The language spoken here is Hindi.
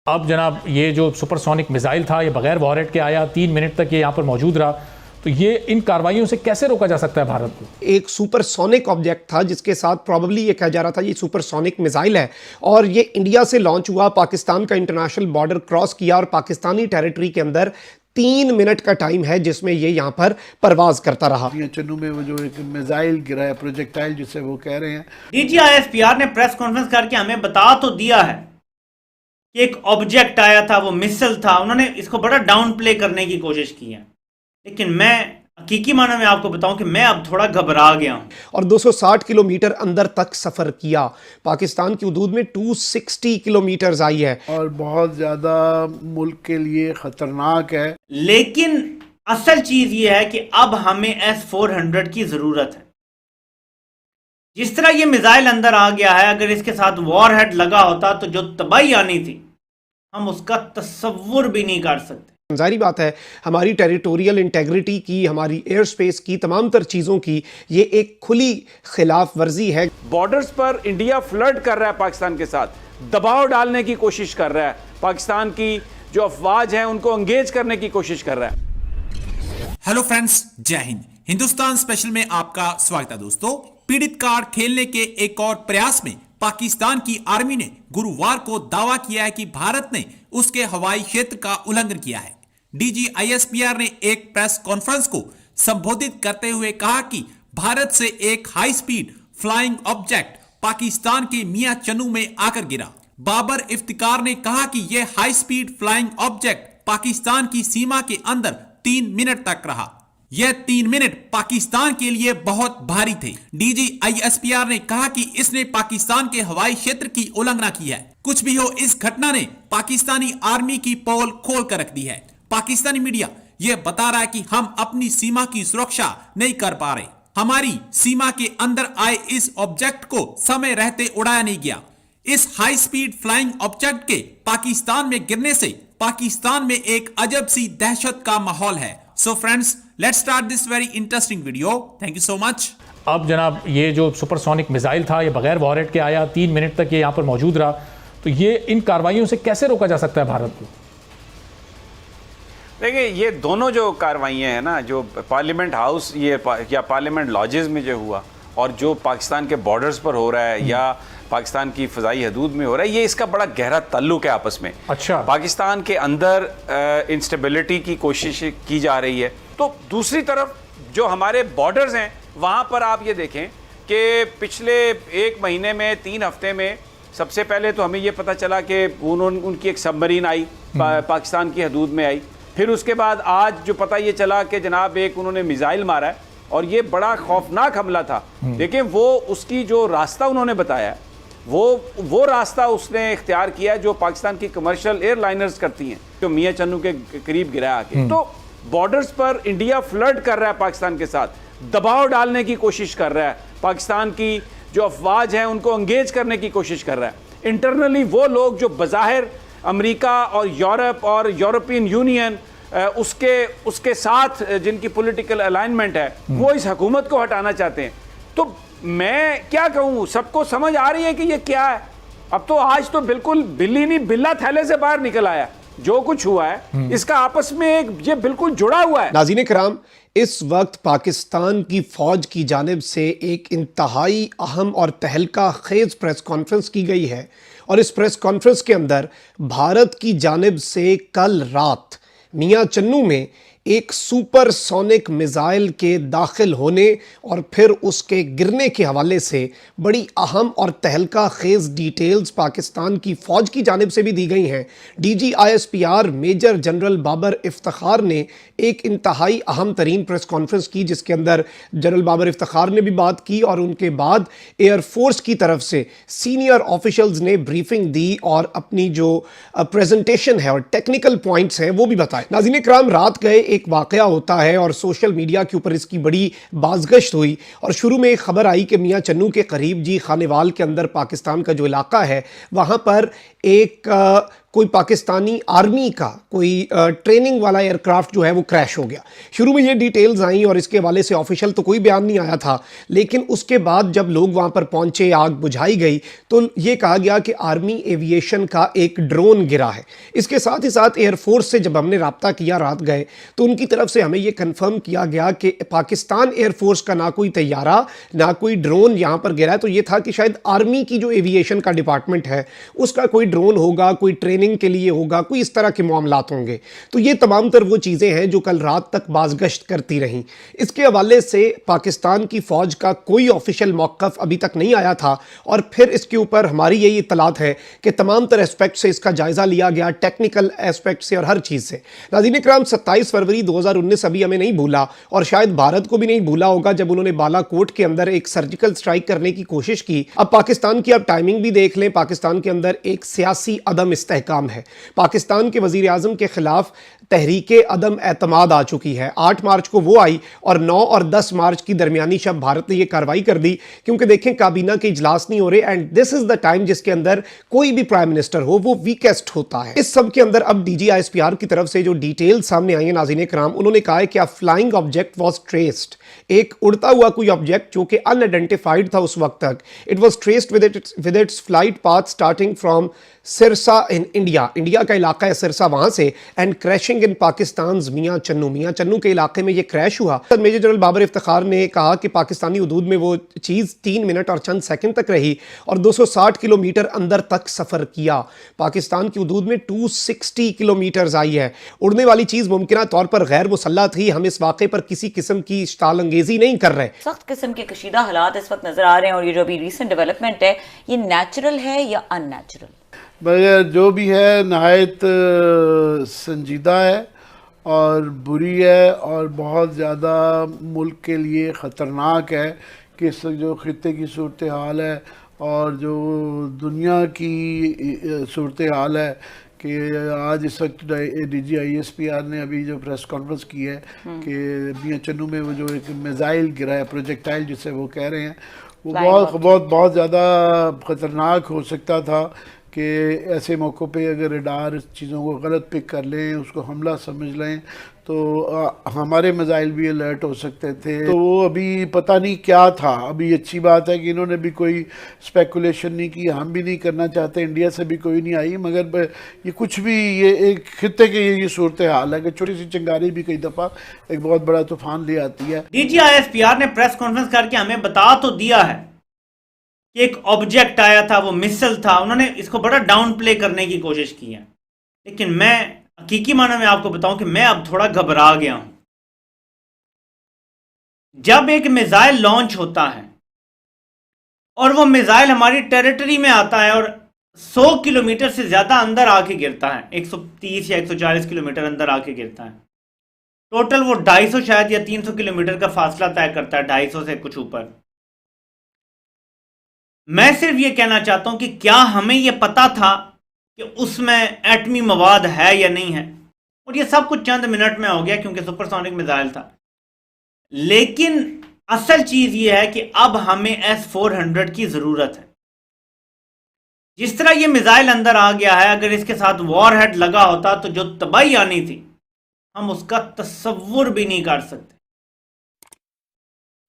अब जनाब ये जो सुपरसोनिक मिसाइल था ये बगैर वॉरेट के आया, 3 मिनट तक ये यहाँ पर मौजूद रहा, तो ये इन कार्रवाइयों से कैसे रोका जा सकता है भारत को? एक सुपरसोनिक ऑब्जेक्ट था जिसके साथ प्रॉबली ये कहा जा रहा था ये सुपरसोनिक मिसाइल है और ये इंडिया से लॉन्च हुआ, पाकिस्तान का इंटरनेशनल बॉर्डर क्रॉस किया और पाकिस्तानी टेरिटरी के अंदर 3 मिनट का टाइम है जिसमें ये यहाँ पर परवाज करता रहा। चन्नू में वो जो एक मिसाइल गिरा है, प्रोजेक्टाइल जिसे वो कह रहे हैं। डीजी ISPR ने प्रेस कॉन्फ्रेंस करके हमें बता तो दिया है कि एक ऑब्जेक्ट आया था, वो मिसाइल था। उन्होंने इसको बड़ा डाउन प्ले करने की कोशिश की है, लेकिन मैं हकीकी माना में आपको बताऊं कि मैं अब थोड़ा घबरा गया हूं। और 260 किलोमीटर अंदर तक सफर किया, पाकिस्तान की हदूद में 260 किलोमीटर आई है और बहुत ज्यादा मुल्क के लिए खतरनाक है। लेकिन असल चीज ये है कि अब हमें S-400 की जरूरत है। जिस तरह ये मिसाइल अंदर आ गया है, अगर इसके साथ वॉरहेड लगा होता तो जो तबाही आनी थी हम उसका तस्वुर भी नहीं कर सकते। जाहिर बात है हमारी टेरिटोरियल इंटेग्रिटी की, हमारी एयर स्पेस की, तमाम तर चीज़ों की ये एक खुली खिलाफ वर्जी है। बॉर्डर्स पर इंडिया फ्लर्ट कर रहा है पाकिस्तान के साथ, दबाव डालने की कोशिश कर रहा है, पाकिस्तान की जो अफवाज हैं उनको एंगेज करने की कोशिश कर रहा है। हेलो फ्रेंड्स, जय हिंद। हिंदुस्तान स्पेशल में आपका स्वागत है दोस्तों। पीड़ित कार्ड खेलने के एक और प्रयास में पाकिस्तान की आर्मी ने गुरुवार को दावा किया है कि भारत ने उसके हवाई क्षेत्र का उल्लंघन किया है। डीजी ISPR ने एक प्रेस कॉन्फ्रेंस को संबोधित करते हुए कहा कि भारत से एक high speed flying object Pakistan के मियां चन्नू में आकर गिरा। बाबर इफ्तिकार ने कहा कि यह high speed flying object Pakistan की सीमा के अंदर 3 मिनट तक रहा। यह 3 मिनट पाकिस्तान के लिए बहुत भारी थे। डीजी ISPR ने कहा कि इसने पाकिस्तान के हवाई क्षेत्र की उल्लंघना की है। कुछ भी हो, इस घटना ने पाकिस्तानी आर्मी की पोल खोल कर रख दी है। पाकिस्तानी मीडिया यह बता रहा है कि हम अपनी सीमा की सुरक्षा नहीं कर पा रहे। हमारी सीमा के अंदर आए इस ऑब्जेक्ट को समय रहते उड़ाया नहीं गया। इस हाई स्पीड फ्लाइंग ऑब्जेक्ट के पाकिस्तान में गिरने से पाकिस्तान में एक अजब सी दहशत का माहौल है। So friends, let's start this very interesting video. Thank you so much. अब जनाब ये जो सुपरसोनिक मिसाइल था ये बगैर वॉरेट के आया, 3 मिनट तक ये यहाँ पर मौजूद रहा, तो ये इन कार्रवाइयों से कैसे रोका जा सकता है भारत को? देखिए, ये दोनों जो कार्रवाइयाँ हैं ना, जो पार्लियामेंट हाउस या पार्लियामेंट लॉजेस में जो हुआ और जो पाकिस्तान के बॉर्डर्स पर हो रहा है या पाकिस्तान की फ़ज़ाई हदूद में हो रहा है, ये इसका बड़ा गहरा ताल्लुक है आपस में। अच्छा। पाकिस्तान के अंदर इंस्टेबिलिटी की कोशिश की जा रही है, तो दूसरी तरफ जो हमारे बॉर्डर्स हैं वहाँ पर आप ये देखें कि पिछले 1 महीने में 3 हफ्ते में सबसे पहले तो हमें ये पता चला कि उनकी एक सबमरीन आई, पाकिस्तान की हदूद में आई। फिर उसके बाद आज जो पता ये चला कि जनाब एक उन्होंने मिसाइल मारा है और ये बड़ा खौफनाक हमला था। लेकिन वो उसकी जो रास्ता उन्होंने बताया वो रास्ता उसने इख्तियार किया जो पाकिस्तान की कमर्शियल एयरलाइनर्स करती हैं, जो मियां चन्नू के करीब गिरा आके। तो बॉर्डर्स पर इंडिया फ्लर्ट कर रहा है पाकिस्तान के साथ, दबाव डालने की कोशिश कर रहा है, पाकिस्तान की जो अफवाज हैं उनको एंगेज करने की कोशिश कर रहा है। इंटरनली वो लोग जो बज़ाहिर अमेरिका और यूरोप और यूरोपियन यूनियन उसके साथ जिनकी पॉलिटिकल अलाइनमेंट है, वो इस हुकूमत को हटाना चाहते हैं। तो मैं क्या कहूँ, सबको समझ आ रही है कि ये क्या है। अब तो आज तो बिल्कुल बिल्ली नहीं बिल्ला थैले से बाहर निकल आया। जो कुछ हुआ है इसका आपस में ये बिल्कुल जुड़ा हुआ है। नाज़रीन किराम, इस वक्त पाकिस्तान की फौज की जानिब से एक इंतहाई अहम और तहलका खेज प्रेस कॉन्फ्रेंस की गई है और इस प्रेस कॉन्फ्रेंस के अंदर भारत की जानिब से कल रात मियां चन्नू में एक सुपरसोनिक मिसाइल के दाखिल होने और फिर उसके गिरने के हवाले से बड़ी अहम और तहलका खेज डिटेल्स पाकिस्तान की फ़ौज की जानिब से भी दी गई हैं। DG ISPR major general Babar Iftikhar ने एक इंतहाई अहम तरीन प्रेस कॉन्फ्रेंस की जिसके अंदर जनरल बाबर इफ्तिखार ने भी बात की और उनके बाद एयरफोर्स की तरफ से सीनियर ऑफिशल्स ने ब्रीफिंग दी और अपनी जो प्रेजेंटेशन है और टेक्निकल पॉइंट्स हैं वो भी बताए। नाज़रीन इकराम, रात गए एक वाकया होता है और सोशल मीडिया के ऊपर इसकी बड़ी बाज़गश्त हुई और शुरू में एक खबर आई कि मियां चन्नू के करीब जी खानेवाल के अंदर पाकिस्तान का जो इलाका है वहाँ पर एक कोई पाकिस्तानी आर्मी का कोई ट्रेनिंग वाला एयरक्राफ्ट जो है वो क्रैश हो गया। शुरू में ये डिटेल्स आई और इसके हवाले से ऑफिशियल तो कोई बयान नहीं आया था, लेकिन उसके बाद जब लोग वहाँ पर पहुँचे, आग बुझाई गई, तो ये कहा गया कि आर्मी एविएशन का एक ड्रोन गिरा है। इसके साथ ही साथ एयरफोर्स से जब हमने रब्ता किया, रात गए, तो उनकी तरफ से हमें ये कन्फर्म किया गया कि पाकिस्तान एयरफोर्स का ना कोई तैयारा ना कोई ड्रोन यहाँ पर गिरा है। तो ये था कि शायद आर्मी की जो एविएशन का डिपार्टमेंट है उसका कोई ड्रोन होगा, कोई ट्रेनिंग के लिए होगा, कोई इस तरह के मामलात होंगे। तो ये तमाम तर वो चीज़ें हैं जो कल रात तक बाज़गश्त करती रहीं। इसके हवाले से पाकिस्तान की फ़ौज का कोई ऑफिशियल मौक़िफ़ अभी तक नहीं आया था और फिर इसके ऊपर हमारी यही इत्तलात है कि तमाम तर एस्पेक्ट से इसका जायज़ा लिया गया, टेक्निकल एस्पेक्ट से और हर चीज़ से। नाज़रीन इकराम, 27 फरवरी 2019 अभी हमें नहीं भूला और शायद भारत को भी नहीं भूला होगा जब उन्होंने बालाकोट के अंदर एक सर्जिकल स्ट्राइक करने की कोशिश की। अब पाकिस्तान की आप टाइमिंग भी देख लें, पाकिस्तान के अंदर एक सियासी अदम इस्तेहकाम है। पाकिस्तान के वज़ीर आज़म के खिलाफ तहरीके अदम एतमाद आ चुकी है। 8 मार्च को वो आई और 9 और 10 मार्च की दरमियानी शब भारत ने ये कार्रवाई कर दी, क्योंकि देखें काबीना के इजलास नहीं हो रहे and this is the time जिसके अंदर कोई भी प्राइम मिनिस्टर हो वो वीकेस्ट होता है। इस सब के अंदर अब DGISPR की तरफ से जो डिटेल सामने आई है नाज़रीन इकराम, उन्होंने कहा है कि a flying object was traced, एक उड़ता हुआ कोई ऑब्जेक्ट जो कि अनआइडेंटिफाइड था उस वक्त तक, it was traced with its flight path starting from Sirsa in India, India का इलाका है सिरसा, वहां से, एंड क्रैशिंग इन पाकिस्तान मियां चन्नू के इलाके में ये क्रैश हुआ। मेजर जनरल बाबर इफ्तिखार ने कहा कि पाकिस्तानी हदूद में वो चीज़ 3 मिनट और चंद सेकंड तक रही और 260 किलोमीटर अंदर तक सफ़र किया। पाकिस्तान की हदूद में 260 किलोमीटर आई है। उड़ने वाली चीज़ मुमकिन तौर पर गैर मुसल्लह थी। हम इस वाक़े पर किसी किस्म की इश्ताल अंगेज़ी नहीं कर रहे। सख्त किस्म के कशीदा हालात इस वक्त नज़र आ रहे हैं और ये जो अभी रिसेंट डेवलपमेंट है ये नेचुरल है या अननेचुरल? मगर जो भी है नहायत संजीदा है और बुरी है और बहुत ज़्यादा मुल्क के लिए ख़तरनाक है कि इस जो ख़ित्ते की सूरत हाल है और जो दुनिया की सूरत हाल है कि आज इस वक्त DGISPR ने अभी जो प्रेस कॉन्फ्रेंस की है कि मियां चन्नू में वो जो एक मिज़ाइल गिरा है, प्रोजेक्टाइल जिसे वो कह रहे हैं, वो बहुत ज़्यादा ख़तरनाक हो सकता था कि ऐसे मौक़ों पे अगर रडार चीज़ों को गलत पिक कर लें, उसको हमला समझ लें, तो हमारे मिज़ाइल भी अलर्ट हो सकते थे। तो वो अभी पता नहीं क्या था। अभी अच्छी बात है कि इन्होंने भी कोई स्पेकुलेशन नहीं की, हम भी नहीं करना चाहते, इंडिया से भी कोई नहीं आई, मगर ये कुछ भी, ये एक खित्ते की ये सूरत हाल है कि छोटी सी चिंगारी भी कई दफ़ा एक बहुत बड़ा तूफान ले आती है। DGISPR ने प्रेस कॉन्फ्रेंस करके हमें बता तो दिया है कि एक ऑब्जेक्ट आया था, वो मिसल था, उन्होंने इसको बड़ा डाउन प्ले करने की कोशिश की है, लेकिन मैं हकीकी माना में आपको बताऊं कि मैं अब थोड़ा घबरा गया हूं। जब एक मिसाइल लॉन्च होता है और वो मिसाइल हमारी टेरिटरी में आता है और 100 किलोमीटर से ज्यादा अंदर आके गिरता है, 130 या 140 किलोमीटर अंदर आके गिरता है, टोटल वो 250 शायद या 300 किलोमीटर का फासला तय करता है, 250 से कुछ ऊपर। मैं सिर्फ ये कहना चाहता हूं कि क्या हमें यह पता था कि उसमें एटमी मवाद है या नहीं है, और ये सब कुछ चंद मिनट में हो गया क्योंकि सुपरसोनिक मिसाइल था। लेकिन असल चीज ये है कि अब हमें S-400 की जरूरत है। जिस तरह ये मिसाइल अंदर आ गया है, अगर इसके साथ वॉरहेड लगा होता तो जो तबाही आनी थी हम उसका तसव्वुर भी नहीं कर सकते।